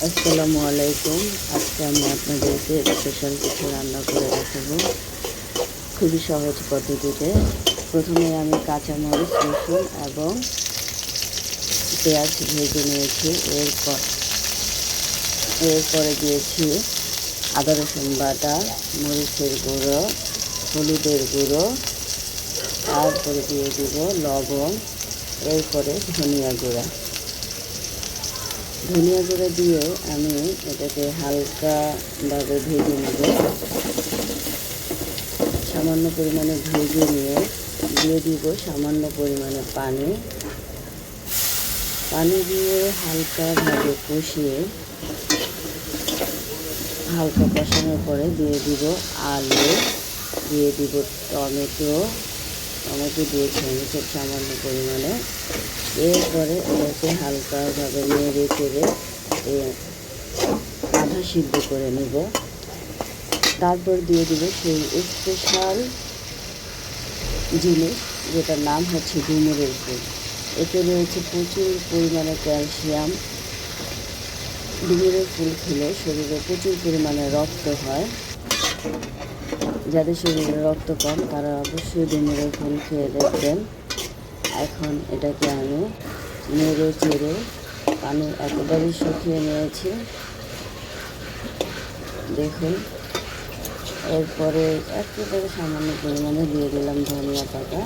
আসসালামু আলাইকুম। আজকে আমি আপনাদেরকে স্পেশাল কিছু রান্না করে দেখাবো, খুবই সহজ পদ্ধতিতে। প্রথমে আমি কাঁচামরিচ, রসুন এবং পেঁয়াজ ভেজে নিয়েছি। এরপরে দিয়েছি আদা রসুন বাটা, মরিচের গুঁড়ো, হলুদের গুঁড়ো, তারপরে দিয়ে দিব লবণ, এরপরে ধনিয়া গুঁড়া দিয়ে আমি এটাকে হালকাভাবে ভেজে নেব। সামান্য পরিমাণে ভেজে নিয়ে দিয়ে দিব সামান্য পরিমাণে পানি দিয়ে হালকাভাবে হালকা কষানোর পরে দিয়ে দিব আলু, দিয়ে দিব টমেটো দিয়েছি আমি খুব সামান্য পরিমাণে। এরপরে এটাকে হালকাভাবে নেড়ে চেড়ে আধা সিদ্ধ করে নেব। তারপর দিয়ে দিব সেই স্পেশাল জিনিস, যেটার নাম হচ্ছে ডুমুরের ফুল। এতে রয়েছে প্রচুর পরিমাণে ক্যালসিয়াম। ডুমুরের ফুল খেলে শরীরে প্রচুর পরিমাণে রক্ত হয়। যাদের শরীরে রক্ত কম তারা অবশ্যই ডুমুরের ফুল খেয়ে দেখবেন। এখন এটাকে আমি নেড়ে চেড়ে পানি একেবারেই শুকিয়ে নিয়েছি, দেখুন। এরপরে একেবারে সামান্য পরিমাণে দিয়ে দিলাম ধনিয়া পাতা।